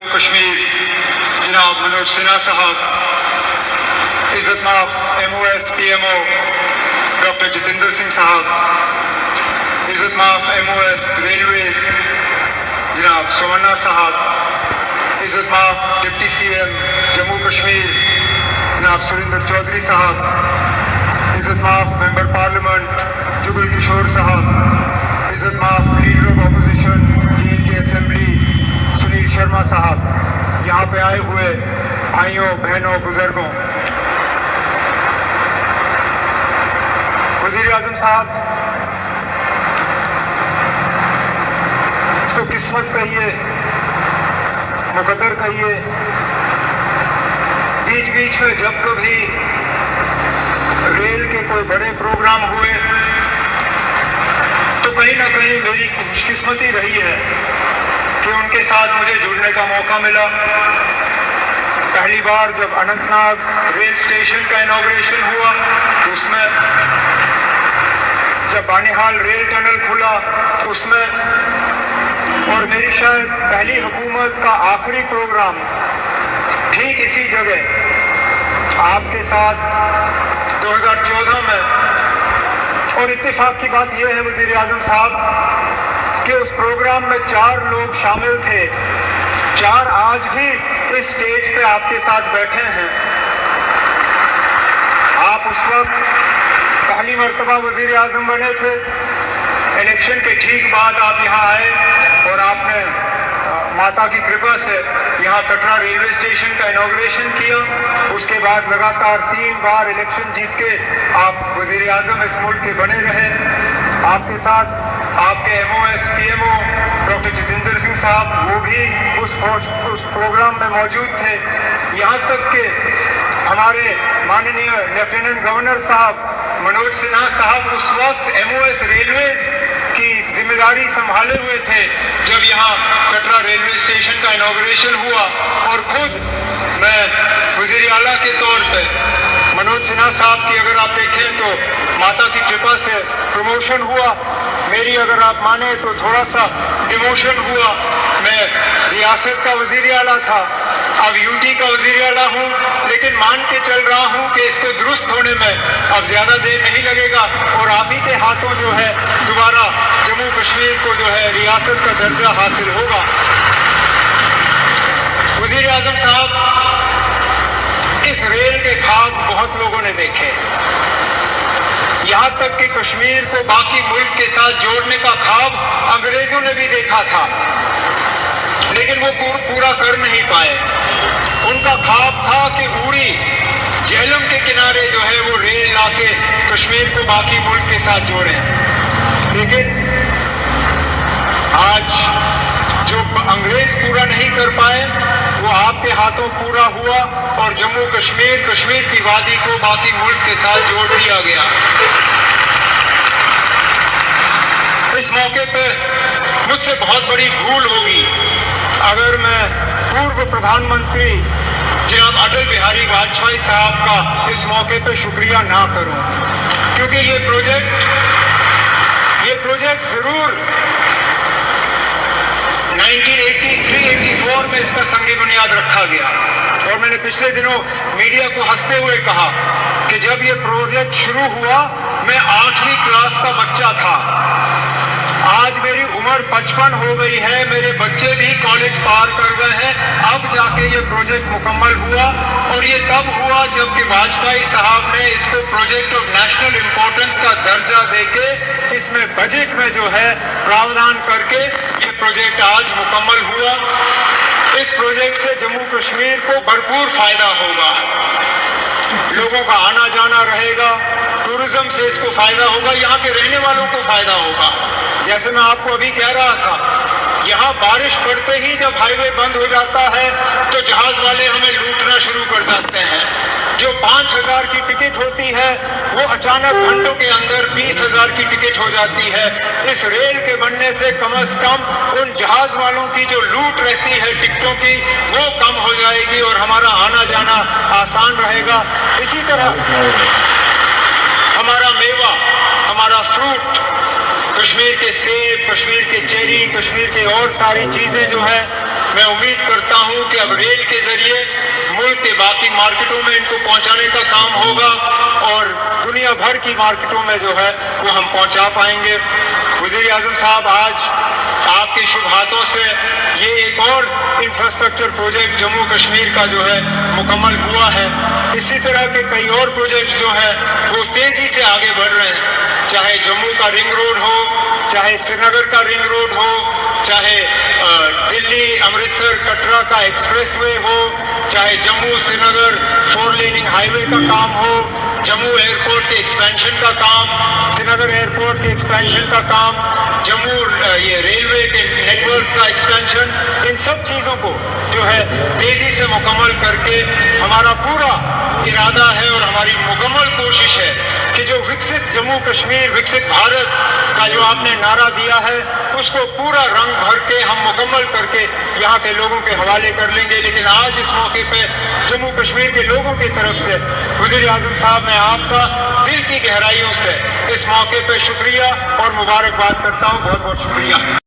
کشمیر جناب منوج سنہا صاحب، عزت مآب MOS PMO doctor Jitendra Singh صاحب، عزت مآب MOS ریلویز جناب سومنا صاحب، عزت مآب ڈپٹی CM جموں کشمیر جناب سریندر چودھری صاحب، عزت مآب ممبر پارلیمنٹ جگل کشور صاحب، عزت مآب leader of opposition JNK assembly Sunil Sharma صاحب، یہاں پہ آئے ہوئے بھائیوں بہنوں بزرگوں، وزیر اعظم صاحب، اس کو قسمت کہیے، مقدر کہیے، بیچ بیچ میں جب کبھی ریل کے کوئی بڑے پروگرام ہوئے تو کہیں نہ کہیں میری خوش قسمتی رہی ہے کہ ان کے ساتھ مجھے جڑنے کا موقع ملا۔ پہلی بار جب اننت ناگ ریل اسٹیشن کا انوگریشن ہوا اس میں، جب بانہال ریل ٹنل کھلا اس میں، اور میری شاید پہلی حکومت کا آخری پروگرام ٹھیک اسی جگہ آپ کے ساتھ 2014 میں۔ اور اتفاق کی بات یہ ہے وزیر اعظم صاحب کہ اس پروگرام میں 4 لوگ شامل تھے، 4 آج بھی اس سٹیج پہ آپ کے ساتھ بیٹھے ہیں۔ آپ اس وقت پہلی مرتبہ وزیر اعظم بنے تھے، الیکشن کے ٹھیک بعد آپ یہاں آئے اور آپ نے ماتا کی کرپا سے یہاں کٹرا ریلوے اسٹیشن کا انوگریشن کیا۔ اس کے بعد لگاتار 3 بار الیکشن جیت کے آپ وزیر اعظم اس ملک کے بنے رہے۔ آپ کے ساتھ آپ کے MOS PMO doctor Jitendra Singh صاحب، وہ بھی اس پروگرام میں موجود تھے۔ یہاں تک کہ ہمارے ماننی لیفٹیننٹ گورنر صاحب منوج سنہا صاحب اس وقت MOS ریلویز کی ذمہ داری سنبھالے ہوئے تھے جب یہاں کٹرا ریلوے اسٹیشن کا انوگریشن ہوا، اور خود میں وزیر اعلیٰ کے طور پہ منوج سنہا صاحب کی اگر آپ دیکھیں تو ماتا کی کرپا سے پروموشن ہوا، میری اگر آپ مانیں تو تھوڑا سا ڈیموشن ہوا۔ میں ریاست کا وزیر اعلیٰ تھا، اب UT کا وزیر اعلیٰ ہوں، لیکن مان کے چل رہا ہوں کہ اس کو درست ہونے میں اب زیادہ دیر نہیں لگے گا، اور آپ ہی کے ہاتھوں جو ہے دوبارہ جموں کشمیر کو جو ہے ریاست کا درجہ حاصل ہوگا۔ وزیر اعظم صاحب، اس ریل کے خواب بہت لوگوں نے دیکھے، یہاں تک کہ کشمیر کو باقی ملک کے ساتھ جوڑنے کا خواب انگریزوں نے بھی دیکھا تھا، لیکن وہ پورا کر نہیں پائے۔ ان کا خواب تھا کہ اوری جہلم کے کنارے جو ہے وہ ریل لا کے کشمیر کو باقی ملک کے ساتھ جوڑیں، لیکن آج جو انگریز پورا نہیں کر پائے وہ آپ کے ہاتھوں پورا ہوا، اور جموں کشمیر کی وادی کو باقی ملک کے ساتھ جوڑ دیا گیا۔ اس موقع پہ مجھ سے بہت بڑی بھول ہوگی اگر میں پورو پردھان منتری جناب اٹل بہاری واجپئی صاحب کا اس موقع پہ شکریہ نہ کروں، کیونکہ یہ پروجیکٹ ضرور 1983-84 میں اس کا سنگ بنیاد رکھا گیا، اور میں نے پچھلے دنوں میڈیا کو ہنستے ہوئے کہا کہ جب یہ پروجیکٹ شروع ہوا میں 8ویں کلاس کا بچہ تھا، آج میری عمر 55 ہو گئی ہے، میرے بچے بھی کالج پار کر گئے ہیں، اب جا کے یہ پروجیکٹ مکمل ہوا، اور یہ تب ہوا جب کہ واجپئی صاحب نے اس کو پروجیکٹ آف نیشنل امپورٹنس کا درجہ دے کے اس میں بجٹ میں جو ہے پراوڈھان کر کے یہ پروجیکٹ آج مکمل ہوا۔ اس پروجیکٹ سے جموں کشمیر کو بھرپور فائدہ ہوگا، لوگوں کا آنا جانا رہے گا، ٹورزم سے اس کو فائدہ ہوگا، یہاں کے رہنے والوں کو فائدہ ہوگا۔ جیسے میں آپ کو ابھی کہہ رہا تھا، یہاں بارش پڑتے ہی جب ہائی وے بند ہو جاتا ہے تو جہاز والے ہمیں لوٹنا شروع کر دیتے ہیں، جو 5000 کی ٹکٹ ہوتی ہے وہ اچانک گھنٹوں کے اندر 20,000 کی ٹکٹ ہو جاتی ہے۔ اس ریل کے بننے سے کم از کم ان جہاز والوں کی جو لوٹ رہتی ہے ٹکٹوں کی وہ کم ہو جائے گی، اور ہمارا آنا جانا آسان رہے گا۔ اسی طرح ہمارا میوہ، ہمارا فروٹ، کشمیر کے سیب، کشمیر کے چیری، کشمیر کی اور ساری چیزیں جو ہے میں امید کرتا ہوں کہ اب ریل کے ذریعے ملک کے باقی مارکیٹوں میں ان کو پہنچانے کا کام ہوگا اور دنیا بھر کی مارکیٹوں میں جو ہے وہ ہم پہنچا پائیں گے۔ وزیر اعظم صاحب، آج آپ کے شبھ ہاتھوں سے یہ ایک اور انفراسٹرکچر پروجیکٹ جموں کشمیر کا جو ہے مکمل ہوا ہے۔ اسی طرح کے کئی اور پروجیکٹ جو ہے وہ تیزی سے آگے بڑھ رہے ہیں، چاہے جموں کا رنگ روڈ ہو، چاہے سری نگر کا رنگ روڈ ہو، چاہے دلی امرتسر کٹرا کا ایکسپریس وے ہو، چاہے جموں سری نگر 4 لیننگ ہائی وے کا کام ہو، جموں ایئرپورٹ کے ایکسپینشن کا کام، سری نگر ایئرپورٹ کے ایکسپینشن کا کام، جموں یہ ریلوے کے نیٹ ورک کا ایکسپینشن، ان سب چیزوں کو جو ہے تیزی سے مکمل کر کے ہمارا پورا ارادہ ہے اور ہماری مکمل کوشش ہے کہ جو وکست جموں کشمیر وکست بھارت کا جو آپ نے نعرہ دیا ہے اس کو پورا رنگ بھر کے ہم مکمل کر کے یہاں کے لوگوں کے حوالے کر لیں گے۔ لیکن آج اس موقع پہ جموں کشمیر کے لوگوں کی طرف سے وزیر اعظم صاحب میں آپ کا دل کی گہرائیوں سے اس موقع پہ شکریہ اور مبارکباد کرتا ہوں۔ بہت بہت شکریہ۔